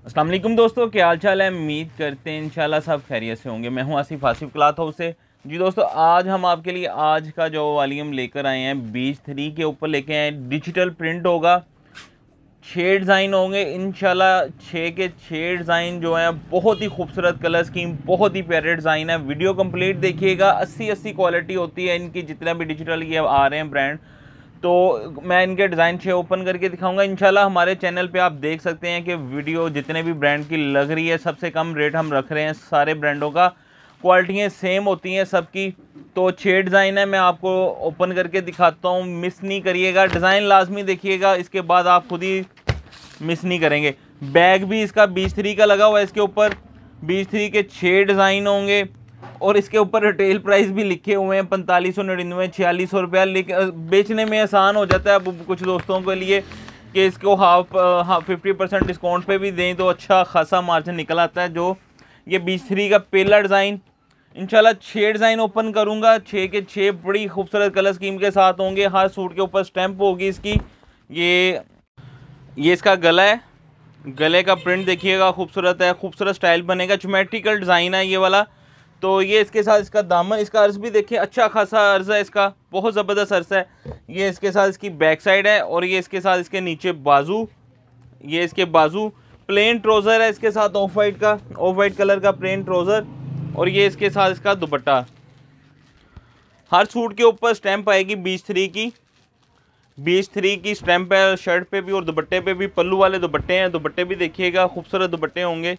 अस्सलाम वालेकुम दोस्तों, क्या हाल चाल है। उम्मीद करते हैं इंशाल्लाह सब खैरियत से होंगे। मैं हूं आसिफ क्लॉथ हाउस से। जी दोस्तों, आज हम आपके लिए आज का जो वॉल्यूम लेकर आए हैं बीच 3 के ऊपर लेके आए हैं। डिजिटल प्रिंट होगा, 6 डिज़ाइन होंगे इंशाल्लाह। 6 के 6 डिज़ाइन जो हैं बहुत ही खूबसूरत कलर स्कीम, बहुत ही प्यारे डिज़ाइन है। वीडियो कंप्लीट देखिएगा। 80 क्वालिटी होती है इनकी, जितना भी डिजिटल ये आ रहे हैं ब्रांड। तो मैं इनके डिज़ाइन 6 ओपन करके दिखाऊंगा इंशाल्लाह। हमारे चैनल पे आप देख सकते हैं कि वीडियो जितने भी ब्रांड की लग रही है, सबसे कम रेट हम रख रहे हैं सारे ब्रांडों का। क्वालिटियाँ सेम होती हैं सबकी। तो 6 डिज़ाइन है, मैं आपको ओपन करके दिखाता हूँ, मिस नहीं करिएगा। डिज़ाइन लाजमी देखिएगा, इसके बाद आप खुद ही मिस नहीं करेंगे। बैग भी इसका बीच 3 का लगा हुआ है। इसके ऊपर बीच 3 के 6 डिज़ाइन होंगे और इसके ऊपर रिटेल प्राइस भी लिखे हुए हैं 4599, 4600 रुपया। बेचने में आसान हो जाता है अब कुछ दोस्तों के लिए कि इसको हाफ 50% डिस्काउंट पे भी दें तो अच्छा खासा मार्जिन निकल आता है। जो ये बीच 3 का पहला डिज़ाइन इंशाल्लाह 6 डिज़ाइन ओपन करूंगा। 6 के 6 बड़ी खूबसूरत कलर स्कीम के साथ होंगे। हर सूट के ऊपर स्टैंप होगी इसकी। ये इसका गला है। गले का प्रिंट देखिएगा, खूबसूरत है, खूबसूरत स्टाइल बनेगा। ज्योमेट्रिकल डिज़ाइन है ये वाला। तो ये इसके साथ इसका दामन, इसका अर्ज भी देखिए, अच्छा खासा अर्ज है इसका, बहुत ज़बरदस्त अर्ज है। ये इसके साथ इसकी बैक साइड है और ये इसके साथ इसके नीचे बाजू, ये इसके बाजू। प्लेन ट्राउज़र है इसके साथ, ऑफ वाइट कलर का प्लेन ट्राउज़र। और ये इसके साथ इसका दुपट्टा। हर सूट के ऊपर स्टैंप आएगी बीच थ्री की स्टैंप है, शर्ट पे भी और दुपट्टे पे भी। पल्लू वाले दुपट्टे हैं, दुपट्टे भी देखिएगा, खूबसूरत दुपट्टे होंगे।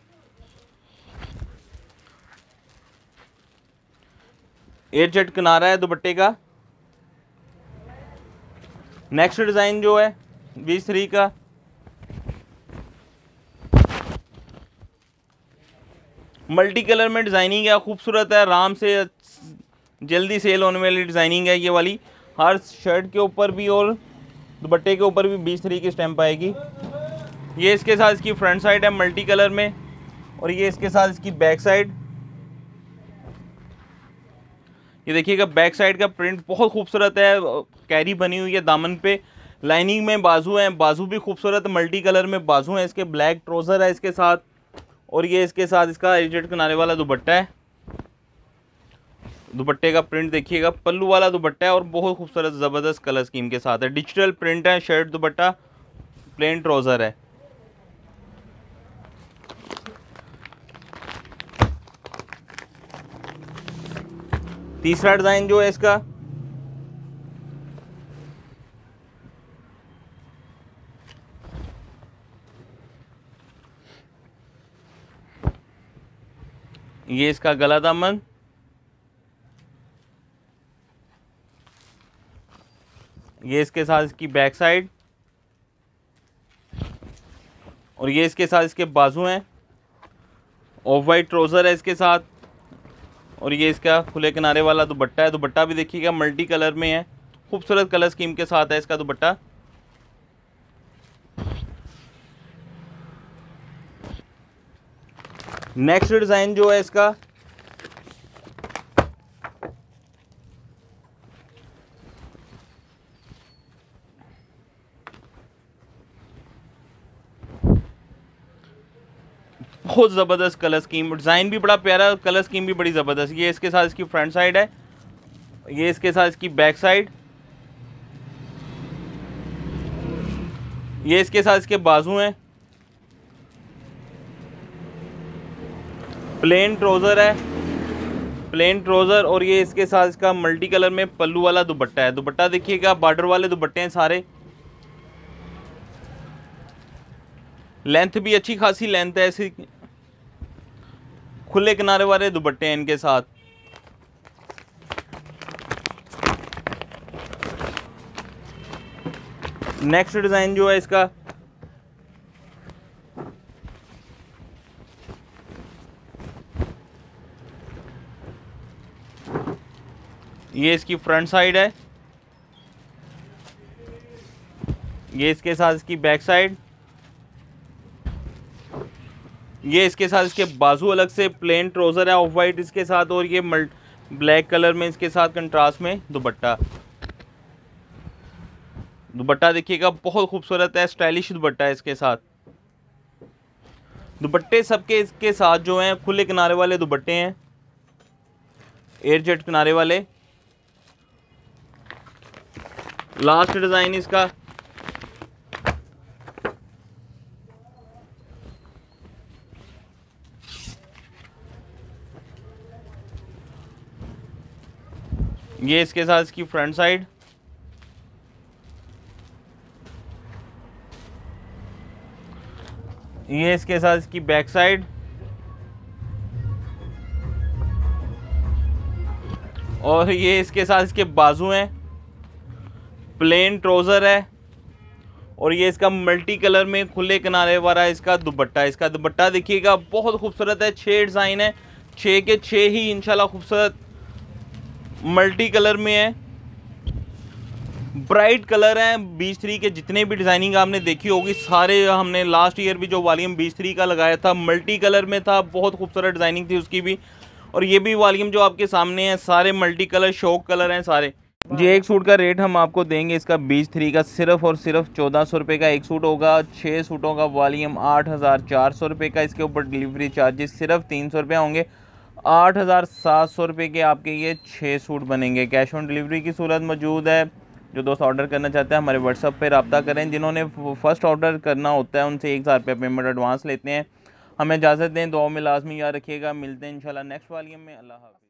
एयर जेट किनारा है दुपट्टे का। नेक्स्ट डिज़ाइन जो है बीच 3 का, मल्टी कलर में डिज़ाइनिंग है, खूबसूरत है, आराम से जल्दी सेल होने वाली डिज़ाइनिंग है ये वाली। हर शर्ट के ऊपर भी और दुपट्टे के ऊपर भी बीच 3 की स्टैंप आएगी। ये इसके साथ इसकी फ्रंट साइड है मल्टी कलर में और ये इसके साथ इसकी बैक साइड। ये देखिएगा, बैक साइड का प्रिंट बहुत खूबसूरत है, कैरी बनी हुई है दामन पे। लाइनिंग में बाजू हैं, बाजू भी खूबसूरत मल्टी कलर में बाजू हैं इसके। ब्लैक ट्राउज़र है इसके साथ और ये इसके साथ इसका एजेड किनारे वाला दुपट्टा है। दुपट्टे का प्रिंट देखिएगा, पल्लू वाला दुपट्टा है और बहुत खूबसूरत ज़बरदस्त कलर स्कीम के साथ है। डिजिटल प्रिंट है, शर्ट दुपट्टा, प्लेन ट्राउज़र है। तीसरा डिज़ाइन जो है इसका, ये इसका गला दामन, ये इसके साथ इसकी बैक साइड और ये इसके साथ इसके बाजू हैं। ऑफ वाइट ट्राउज़र है इसके साथ और ये इसका खुले किनारे वाला दुपट्टा है। दुपट्टा भी देखिएगा मल्टी कलर में है, खूबसूरत कलर स्कीम के साथ है इसका दुपट्टा। नेक्स्ट डिज़ाइन जो है इसका, बहुत ज़बरदस्त कलर स्कीम, डिज़ाइन भी बड़ा प्यारा, कलर स्कीम भी बड़ी ज़बरदस्त। ये इसके साथ इसकी फ्रंट साइड है, ये इसके साथ इसकी बैक साइड, ये इसके साथ इसके बाजू हैं। प्लेन ट्राउज़र है, प्लेन ट्राउज़र और ये इसके साथ इसका मल्टी कलर में पल्लू वाला दुपट्टा है। दुपट्टा देखिएगा, बॉर्डर वाले दुपट्टे हैं सारे। लेंथ भी अच्छी खासी लेंथ है ऐसी, खुले किनारे वाले दुपट्टे हैं इनके साथ। नेक्स्ट डिज़ाइन जो है इसका, ये इसकी फ्रंट साइड है, ये इसके साथ इसकी बैक साइड, ये इसके साथ इसके बाजू अलग से। प्लेन ट्राउज़र है ऑफ वाइट इसके साथ और ये ब्लैक कलर में इसके साथ कंट्रास्ट में दुपट्टा। दुपट्टा देखिएगा बहुत खूबसूरत है, स्टाइलिश दुपट्टा है इसके साथ। दुपट्टे सबके इसके साथ जो हैं खुले किनारे वाले दुपट्टे हैं, एयर जेट किनारे वाले। लास्ट डिज़ाइन इसका, ये इसके साथ इसकी फ्रंट साइड, ये इसके साथ इसकी बैक साइड, और ये इसके साथ इसके बाजू हैं। प्लेन ट्राउज़र है और ये इसका मल्टी कलर में खुले किनारे वाला इसका दुपट्टा। इसका दुपट्टा देखिएगा बहुत खूबसूरत है, 6 डिज़ाइन है, 6 के 6 ही इंशाल्लाह खूबसूरत मल्टी कलर में है, ब्राइट कलर हैं। बीच 3 के जितने भी डिज़ाइनिंग आपने देखी होगी सारे हमने लास्ट ईयर भी जो वॉल्यूम बीच 3 का लगाया था मल्टी कलर में था, बहुत खूबसूरत डिज़ाइनिंग थी उसकी भी। और ये भी वॉल्यूम जो आपके सामने है सारे मल्टी कलर शौक कलर हैं सारे। जी एक सूट का रेट हम आपको देंगे इसका बीच 3 का सिर्फ और सिर्फ 1400 रुपये का एक सूट होगा। 6 सूटों का वॉल्यूम 8400 रुपये का, इसके ऊपर डिलीवरी चार्जेस सिर्फ 300 रुपये होंगे। 8700 रुपये के आपके ये 6 सूट बनेंगे। कैश ऑन डिलीवरी की सूरत मौजूद है। जो दोस्त ऑर्डर करना चाहते हैं हमारे व्हाट्सएप पे रब्ता करें। जिन्होंने फर्स्ट ऑर्डर करना होता है उनसे 1000 रुपये पेमेंट एडवांस लेते हैं। हमें इजाज़त दें, दुआ में लाजमी याद रखिएगा। मिलते हैं इंशाल्लाह नेक्स्ट वॉल्यूम में। अल्लाह हाफ़िज़।